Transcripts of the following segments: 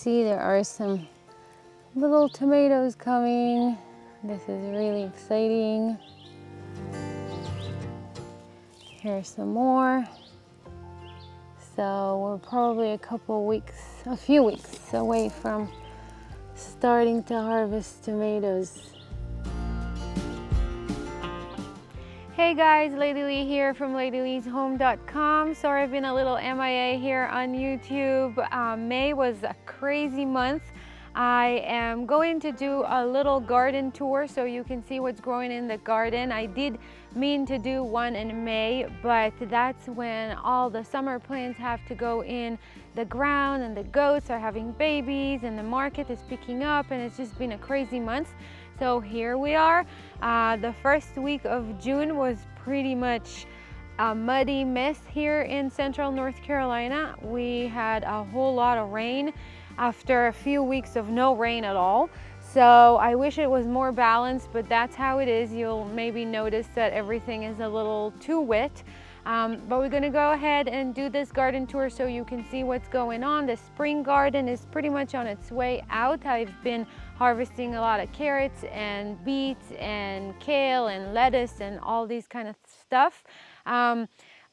see, there are some little tomatoes coming. This is really exciting. Here's some more. So we're probably a few weeks away from starting to harvest tomatoes. Hey guys, Lady Lee here from LadyLee'sHome.com. Sorry I've been a little MIA here on YouTube. May was a crazy month. I am going to do a little garden tour so you can see what's growing in the garden. I did mean to do one in May, but that's when all the summer plants have to go in the ground and the goats are having babies and the market is picking up, and it's just been a crazy month. So here we are. The first week of June was pretty much a muddy mess here in central North Carolina. We had a whole lot of rain after a few weeks of no rain at all. So I wish it was more balanced, but that's how it is. You'll maybe notice that everything is a little too wet. But we're gonna go ahead and do this garden tour so you can see what's going on. The spring garden is pretty much on its way out. I've been harvesting a lot of carrots and beets and kale and lettuce and all these kind of stuff.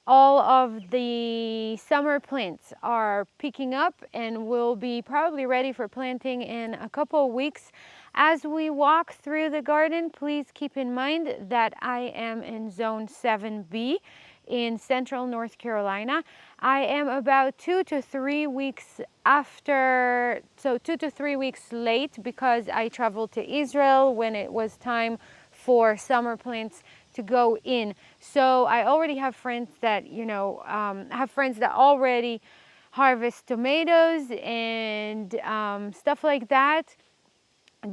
All of the summer plants are picking up and will be probably ready for planting in a couple of weeks. As we walk through the garden, please keep in mind that I am in zone 7B in central North Carolina. I am about 2 to 3 weeks after, so 2 to 3 weeks late, because I traveled to Israel when it was time for summer plants to go in. So I already have friends that, already harvest tomatoes and stuff like that.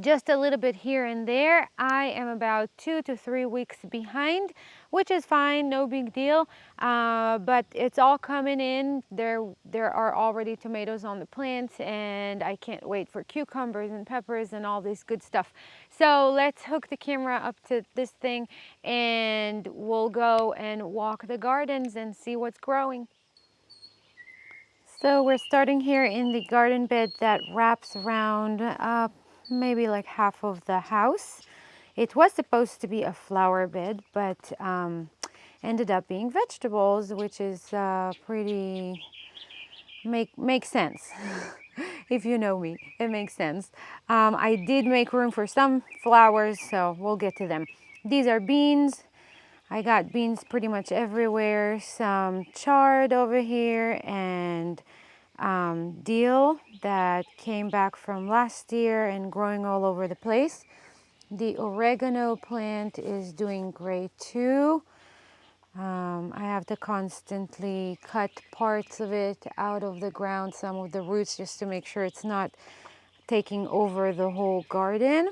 Just a little bit here and there. I am about 2 to 3 weeks behind, which is fine, no big deal. But it's all coming in. There are already tomatoes on the plants, and I can't wait for cucumbers and peppers and all this good stuff. So let's hook the camera up to this thing and we'll go and walk the gardens and see what's growing. So we're starting here in the garden bed that wraps around maybe like half of the house. It was supposed to be a flower bed, but ended up being vegetables, which is pretty makes sense. If you know me, it makes sense. I did make room for some flowers, so we'll get to them. These are beans. I got beans pretty much everywhere. Some chard over here and dill that came back from last year and growing all over the place. The oregano plant is doing great too. I have to constantly cut parts of it out of the ground, some of the roots, just to make sure it's not taking over the whole garden.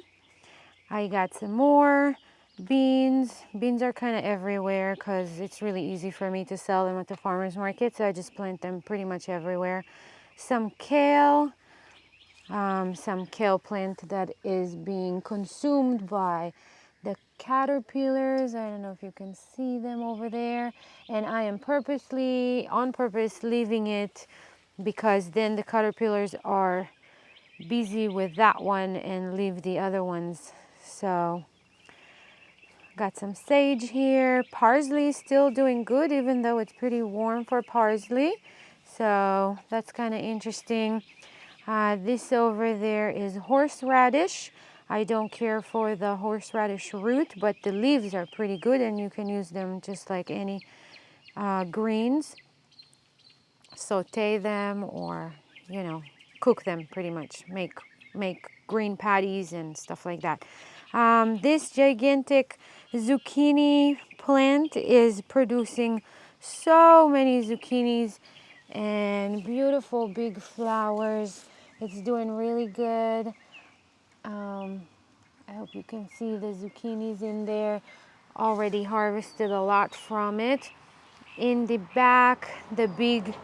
I got some more beans. Beans are kind of everywhere because it's really easy for me to sell them at the farmer's market, so I just plant them pretty much everywhere. Some kale plant that is being consumed by the caterpillars. I don't know if you can see them over there, and I am on purpose leaving it, because then the caterpillars are busy with that one and leave the other ones. So got some sage here. Parsley is still doing good, even though it's pretty warm for parsley. So that's kind of interesting. This over there is horseradish. I don't care for the horseradish root, but the leaves are pretty good, and you can use them just like any greens. Saute them, or cook them pretty much. Make green patties and stuff like that. This gigantic zucchini plant is producing so many zucchinis and beautiful big flowers. It's doing really good. I hope you can see the zucchinis in there. Already harvested a lot from it. In the back, the big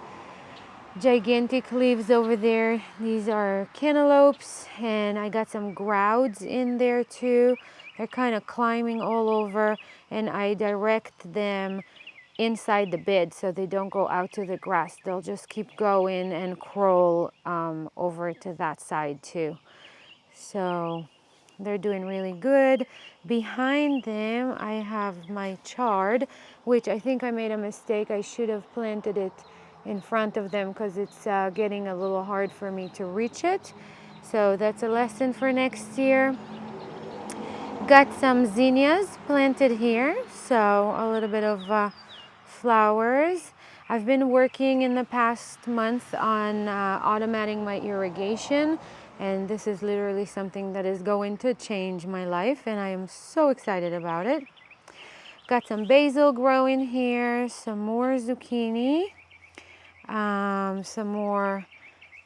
gigantic leaves over there, these are cantaloupes, and I got some grouds in there too. They're kind of climbing all over, and I direct them inside the bed, so they don't go out to the grass. They'll just keep going and crawl over to that side too. So they're doing really good. Behind them, I have my chard, which I think I made a mistake. I should have planted it in front of them because it's getting a little hard for me to reach it. So that's a lesson for next year. Got some zinnias planted here, so a little bit of flowers. I've been working in the past month on automating my irrigation, and this is literally something that is going to change my life, and I am so excited about it. Got some basil growing here, some more zucchini, some more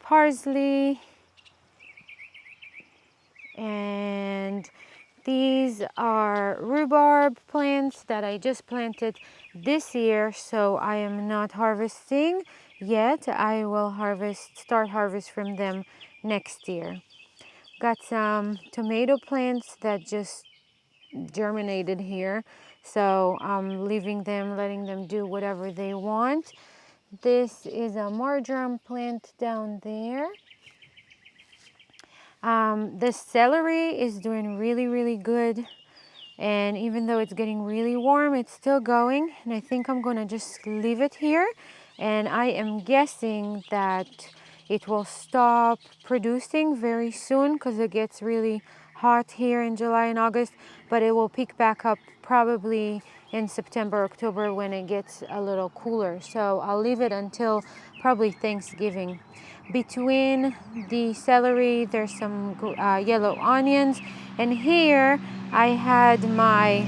parsley, and these are rhubarb plants that I just planted this year, so I am not harvesting yet. I will start harvest from them next year. Got some tomato plants that just germinated here, so I'm leaving them, letting them do whatever they want. This is a marjoram plant down there. The celery is doing really good, and even though it's getting really warm, it's still going, and I think I'm gonna just leave it here, and I am guessing that it will stop producing very soon because it gets really hot here in July and August, but it will pick back up probably in September, October when it gets a little cooler. So I'll leave it until probably Thanksgiving. Between the celery, there's some yellow onions, and here I had my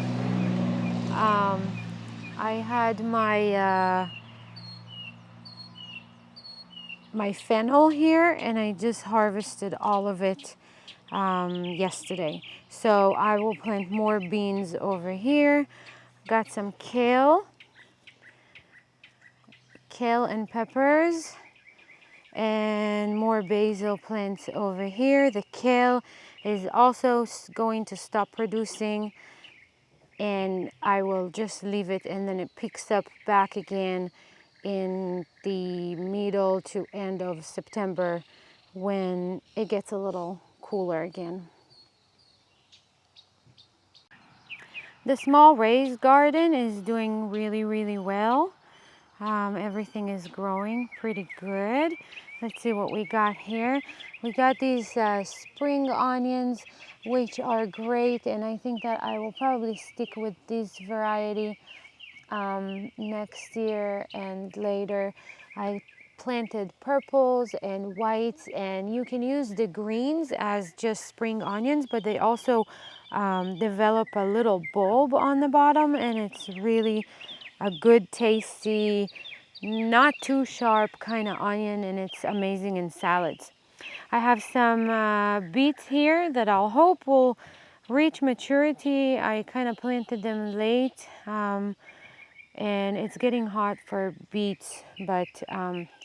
my fennel here, and I just harvested all of it yesterday. So I will plant more beans over here. Got some kale and peppers, and more basil plants over here. The kale is also going to stop producing, and I will just leave it, and then it picks up back again in the middle to end of September when it gets a little cooler again. The small raised garden is doing really well. Everything is growing pretty good. Let's see what we got here. We got these spring onions, which are great, and I think that I will probably stick with this variety next year and later. I planted purples and whites, and you can use the greens as just spring onions, but they also develop a little bulb on the bottom, and it's really a good, tasty, not too sharp kind of onion, and it's amazing in salads. I have some beets here that I'll hope will reach maturity. I kind of planted them late, and it's getting hot for beets, but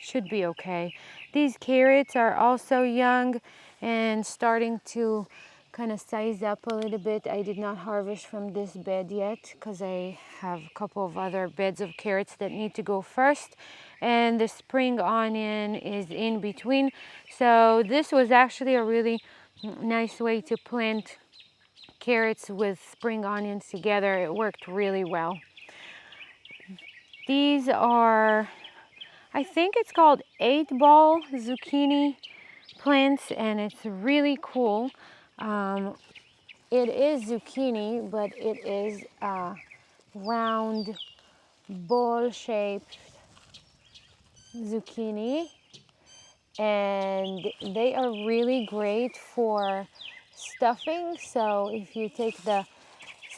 should be okay. These carrots are also young and starting to kind of size up a little bit. I did not harvest from this bed yet because I have a couple of other beds of carrots that need to go first, and the spring onion is in between. So this was actually a really nice way to plant carrots with spring onions together. It worked really well. These are, I think it's called 8-ball zucchini plants, and it's really cool. It is zucchini, but it is a round ball-shaped zucchini, and they are really great for stuffing. So if you take the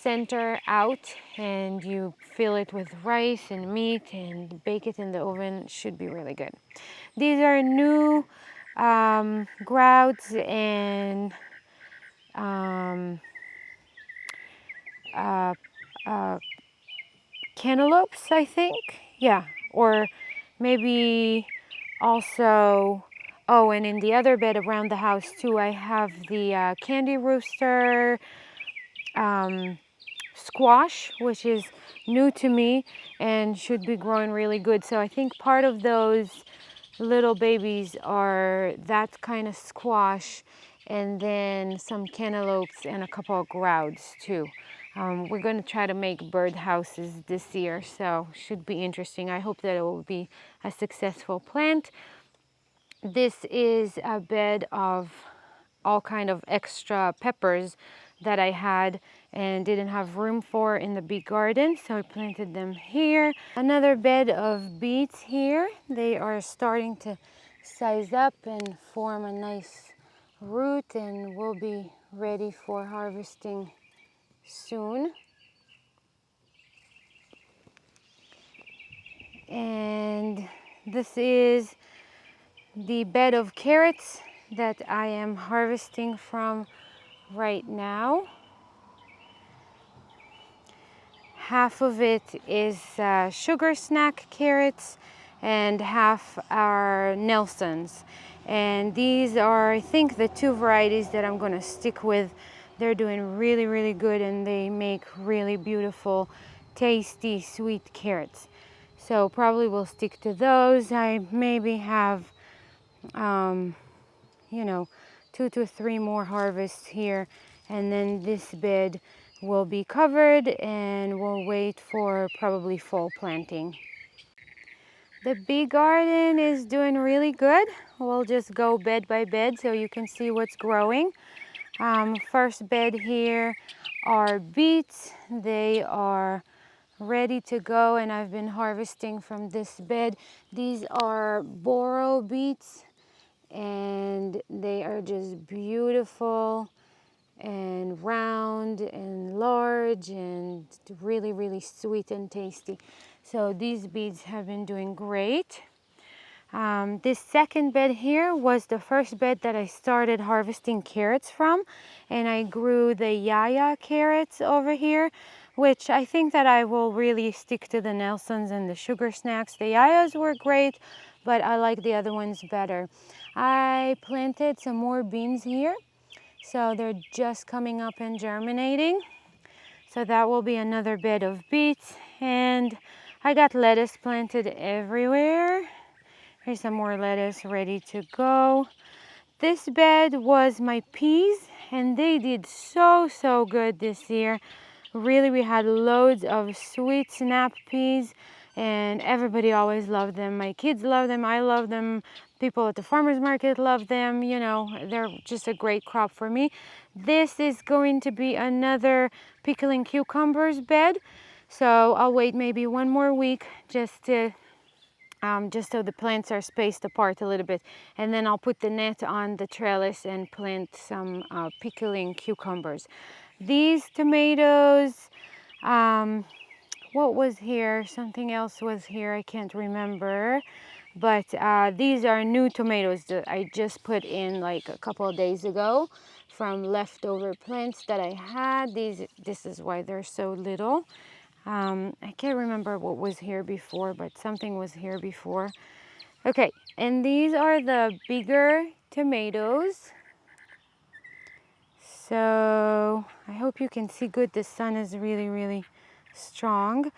center out and you fill it with rice and meat and bake it in the oven, it should be really good. These are new grouts and cantaloupes, I think. Yeah, or maybe also, oh, and in the other bed around the house too, I have the candy rooster, squash, which is new to me and should be growing really good. So I think part of those little babies are that kind of squash, and then some cantaloupes and a couple of grouds too. We're going to try to make bird houses this year, so should be interesting. I hope that it will be a successful plant. This is a bed of all kind of extra peppers that I had and didn't have room for in the big garden, so I planted them here. Another bed of beets here. They are starting to size up and form a nice root, and will be ready for harvesting soon. And this is the bed of carrots that I am harvesting from right now. Half of it is Sugarsnax carrots and half are Nelsons. And these are, I think, the two varieties that I'm going to stick with. They're doing really, really good, and they make really beautiful, tasty, sweet carrots. So probably will stick to those. I maybe have, you know, 2 to 3 more harvests here, and then this bed will be covered and we'll wait for probably fall planting. The big garden is doing really good. We'll just go bed by bed so you can see what's growing. First bed here are beets. They are ready to go, and I've been harvesting from this bed. These are Boro beets, and they are just beautiful and round and large and really, really sweet and tasty. So these beets have been doing great. This second bed here was the first bed that I started harvesting carrots from, and I grew the Yaya carrots over here, which I think that I will really stick to the Nelsons and the Sugarsnax. The Yayas were great, but I like the other ones better. I planted some more beans here, so they're just coming up and germinating. So that will be another bed of beets, and I got lettuce planted everywhere. Here's some more lettuce ready to go. This bed was my peas, and they did so good this year. Really, we had loads of sweet snap peas, and everybody always loved them. My kids love them, I love them, people at the farmer's market love them. You know, they're just a great crop for me. This is going to be another pickling cucumbers bed, so I'll wait maybe 1 more week just so the plants are spaced apart a little bit, and then I'll put the net on the trellis and plant some pickling cucumbers. These tomatoes, what was here? Something else was here, I can't remember. But these are new tomatoes that I just put in like a couple of days ago from leftover plants that I had. This is why they're so little. I can't remember what was here before, but something was here before. Okay, and these are the bigger tomatoes. So I hope you can see good. The sun is really, really strong.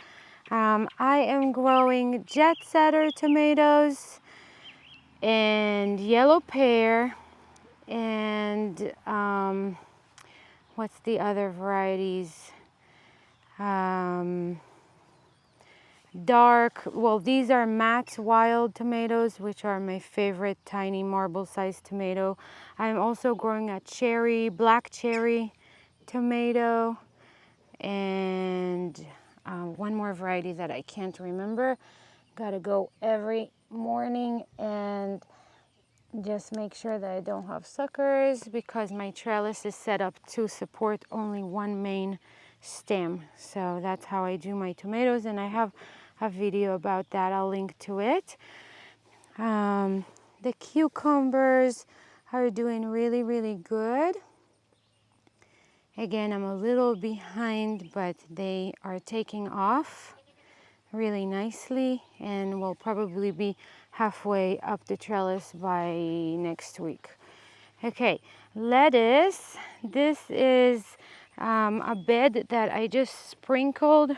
I am growing Jetsetter tomatoes and yellow pear and what's the other varieties? These are Matt's wild tomatoes, which are my favorite tiny marble-sized tomato. I'm also growing a black cherry tomato, and one more variety that I can't remember. Gotta go every morning and just make sure that I don't have suckers, because my trellis is set up to support only one main stem. So that's how I do my tomatoes, and I have a video about that. I'll link to it. The cucumbers are doing really, really good. Again, I'm a little behind, but they are taking off really nicely, and will probably be halfway up the trellis by next week. Okay, lettuce. This is a bed that I just sprinkled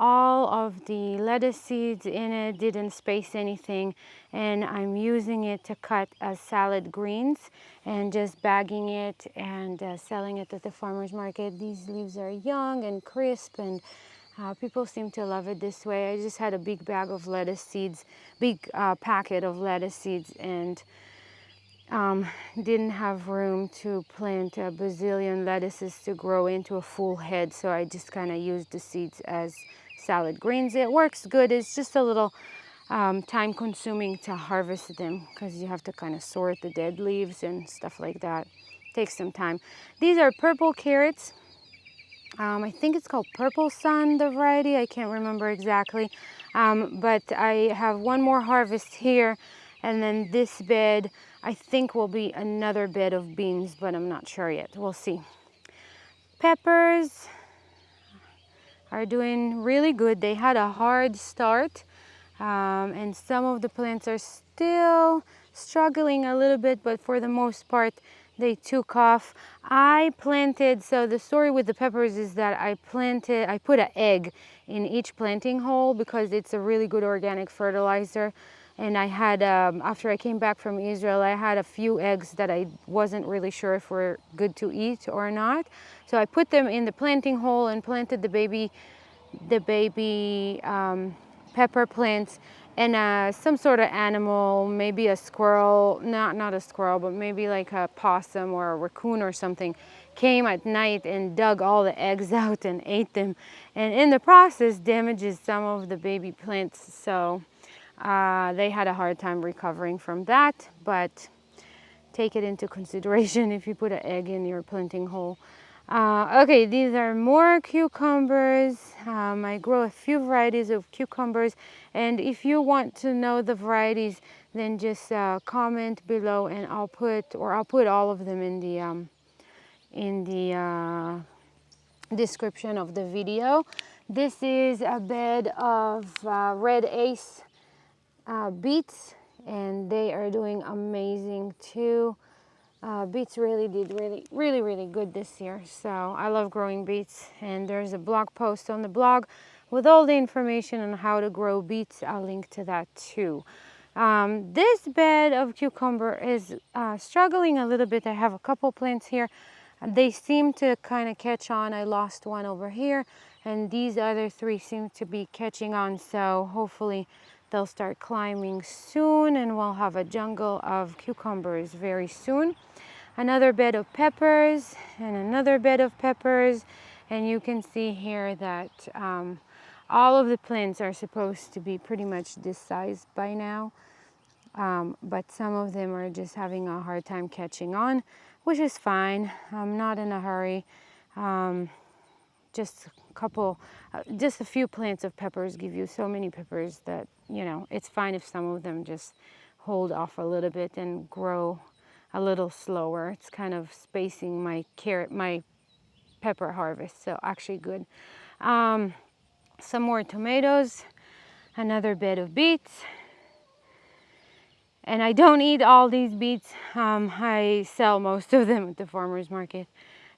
all of the lettuce seeds in it, didn't space anything, and I'm using it to cut as salad greens and just bagging it and selling it at the farmer's market. These leaves are young and crisp, and people seem to love it this way. I just had a big bag of lettuce seeds, big packet of lettuce seeds, and didn't have room to plant a bazillion lettuces to grow into a full head, so I just kind of used the seeds as salad greens. It works good. It's just a little time consuming to harvest them because you have to kind of sort the dead leaves and stuff like that. Takes some time. These are purple carrots. I think it's called Purple Sun, the variety. I can't remember exactly, but I have one more harvest here, and then this bed I think will be another bed of beans, but I'm not sure yet. We'll see. Peppers are doing really good. They had a hard start, and some of the plants are still struggling a little bit, but for the most part they took off. I planted, so the story with the peppers is that I put an egg in each planting hole because it's a really good organic fertilizer. And I had, after I came back from Israel, I had a few eggs that I wasn't really sure if were good to eat or not. So I put them in the planting hole and planted the baby pepper plants, and some sort of animal, maybe a squirrel, not a squirrel, but maybe like a possum or a raccoon or something, came at night and dug all the eggs out and ate them, and in the process damages some of the baby plants. So they had a hard time recovering from that, but take it into consideration if you put an egg in your planting hole. Okay, these are more cucumbers. I grow a few varieties of cucumbers, and if you want to know the varieties, then just comment below, and I'll put all of them in the description of the video. This is a bed of red ace beets, and they are doing amazing too. Beets really did really good this year, so I love growing beets, and there's a blog post on the blog with all the information on how to grow beets. I'll link to that too. This bed of cucumber is struggling a little bit. I have a couple plants here. They seem to kind of catch on. I lost one over here, and these other three seem to be catching on, so hopefully they'll start climbing soon, and we'll have a jungle of cucumbers very soon. Another bed of peppers and another bed of peppers, and you can see here that all of the plants are supposed to be pretty much this size by now, but some of them are just having a hard time catching on, which is fine. I'm not in a hurry. Just a few plants of peppers give you so many peppers that, you know, it's fine if some of them just hold off a little bit and grow a little slower. It's kind of spacing my pepper harvest, so actually good. Some more tomatoes, another bed of beets, and I don't eat all these beets. I sell most of them at the farmer's market.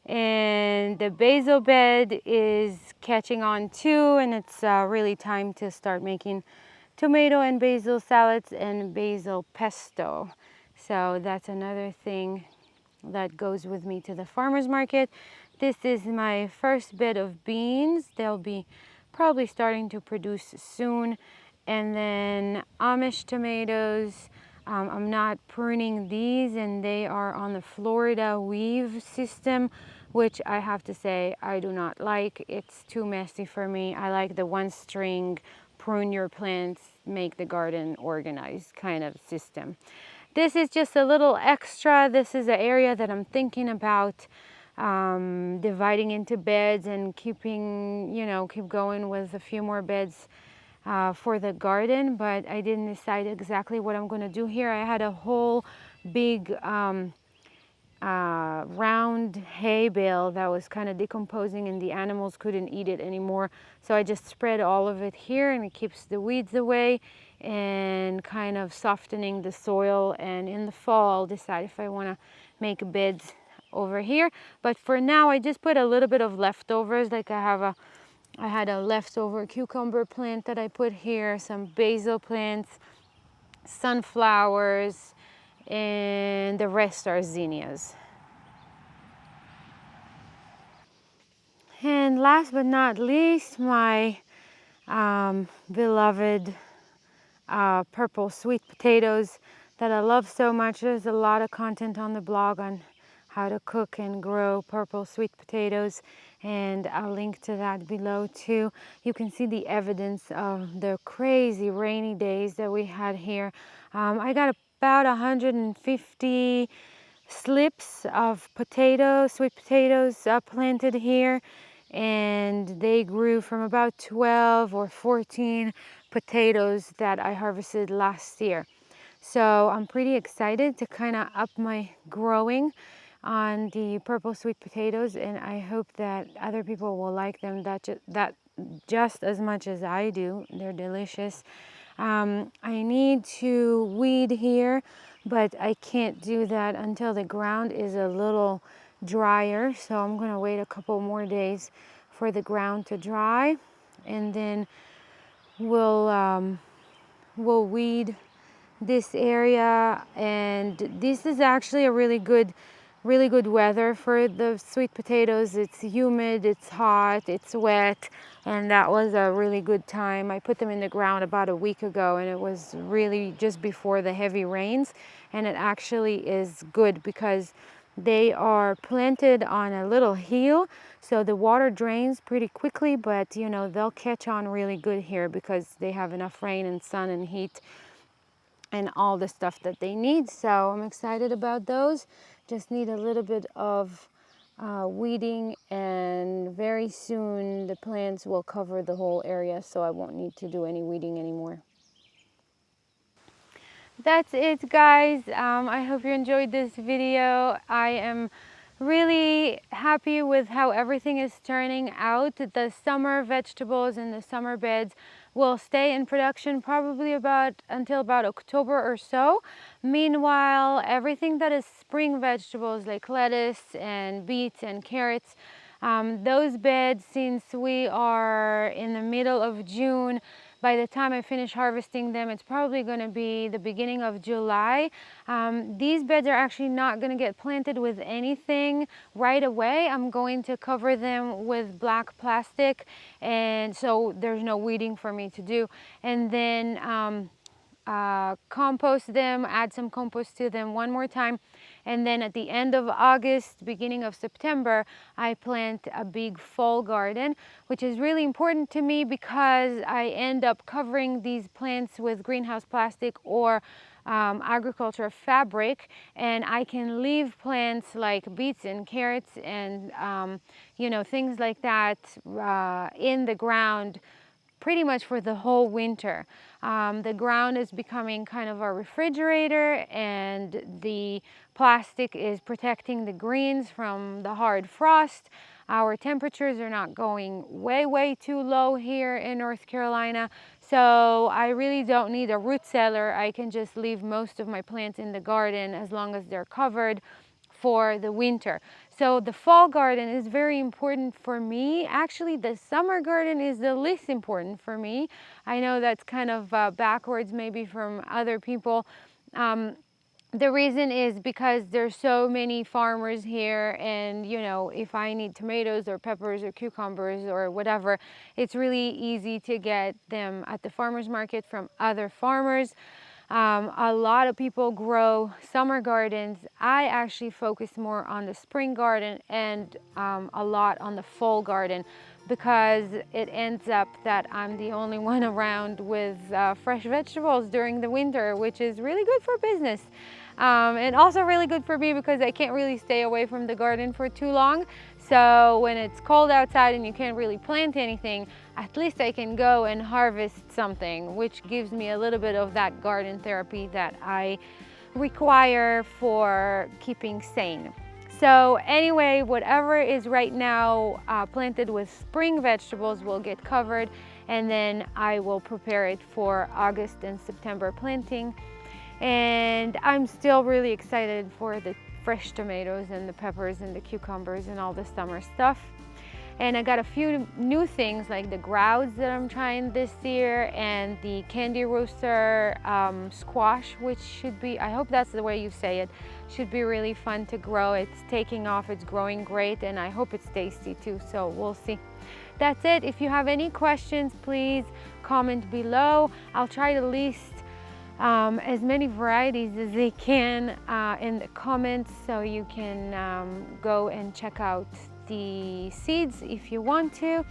And the basil bed is catching on too, and it's really time to start making tomato and basil salads and basil pesto. So that's another thing that goes with me to the farmer's market. This is my first bed of beans. They'll be probably starting to produce soon. And then Amish tomatoes. I'm not pruning these, and they are on the Florida weave system, which I have to say I do not like. It's too messy for me. I like the one string, prune your plants, make the garden organized kind of system. This is just a little extra. This is an area that I'm thinking about dividing into beds and keep going with a few more beds for the garden, but I didn't decide exactly what I'm going to do here. I had a whole big round hay bale that was kind of decomposing, and the animals couldn't eat it anymore, so I just spread all of it here, and it keeps the weeds away and kind of softening the soil. And in the fall I'll decide if I want to make beds over here. But for now, I just put a little bit of leftovers. Like I had a leftover cucumber plant that I put here, some basil plants, sunflowers, and the rest are zinnias. And last but not least, my beloved purple sweet potatoes that I love so much. There's a lot of content on the blog on how to cook and grow purple sweet potatoes, and I'll link to that below too. You can see the evidence of the crazy rainy days that we had here. I got about 150 slips of potatoes, sweet potatoes planted here, and they grew from about 12 or 14 potatoes that I harvested last year. So I'm pretty excited to kind of up my growing on the purple sweet potatoes, and I hope that other people will like them that just as much as I do. They're delicious. I need to weed here, but I can't do that until the ground is a little drier. So I'm gonna wait a couple more days for the ground to dry, and then we'll weed this area. And this is actually a really good weather for the sweet potatoes. It's humid, it's hot, it's wet, and that was a really good time. I put them in the ground about a week ago, and it was really just before the heavy rains, and it actually is good because they are planted on a little hill, so the water drains pretty quickly, but you know, they'll catch on really good here because they have enough rain and sun and heat and all the stuff that they need. So I'm excited about those. Just need a little bit of weeding, and very soon the plants will cover the whole area, so I won't need to do any weeding anymore. That's it, guys. I hope you enjoyed this video. I am really happy with how everything is turning out. The summer vegetables and the summer beds will stay in production probably until about October or so. Meanwhile, everything that is spring vegetables like lettuce and beets and carrots, those beds, since we are in the middle of June, by the time I finish harvesting them, it's probably going to be the beginning of July. These beds are actually not going to get planted with anything right away. I'm going to cover them with black plastic, and so there's no weeding for me to do. And then compost them, add some compost to them one more time, and then at the end of August, beginning of September, I plant a big fall garden, which is really important to me because I end up covering these plants with greenhouse plastic or agriculture fabric, and I can leave plants like beets and carrots and you know, things like that in the ground pretty much for the whole winter. The ground is becoming kind of a refrigerator, and the plastic is protecting the greens from the hard frost. Our temperatures are not going way too low here in North Carolina, so I really don't need a root cellar. I can just leave most of my plants in the garden as long as they're covered for the winter. So the fall garden is very important for me. Actually, the summer garden is the least important for me. I know that's kind of backwards maybe from other people. The reason is because there's so many farmers here, and you know, if I need tomatoes or peppers or cucumbers or whatever, it's really easy to get them at the farmers market from other farmers. A lot of people grow summer gardens. I actually focus more on the spring garden and a lot on the fall garden, because it ends up that I'm the only one around with fresh vegetables during the winter, which is really good for business. And also really good for me because I can't really stay away from the garden for too long. So when it's cold outside and you can't really plant anything, at least I can go and harvest something, which gives me a little bit of that garden therapy that I require for keeping sane. So anyway, whatever is right now planted with spring vegetables will get covered, and then I will prepare it for August and September planting. And I'm still really excited for the fresh tomatoes and the peppers and the cucumbers and all the summer stuff. And I got a few new things like the grouds that I'm trying this year, and the candy rooster squash, which should be, I hope that's the way you say it, should be really fun to grow. It's taking off, it's growing great, and I hope it's tasty too, so we'll see. That's it. If you have any questions, please comment below. I'll try to list as many varieties as I can in the comments, so you can go and check out the seeds if you want to.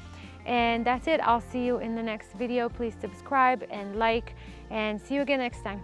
And that's it. I'll see you in the next video. Please subscribe and like, and see you again next time.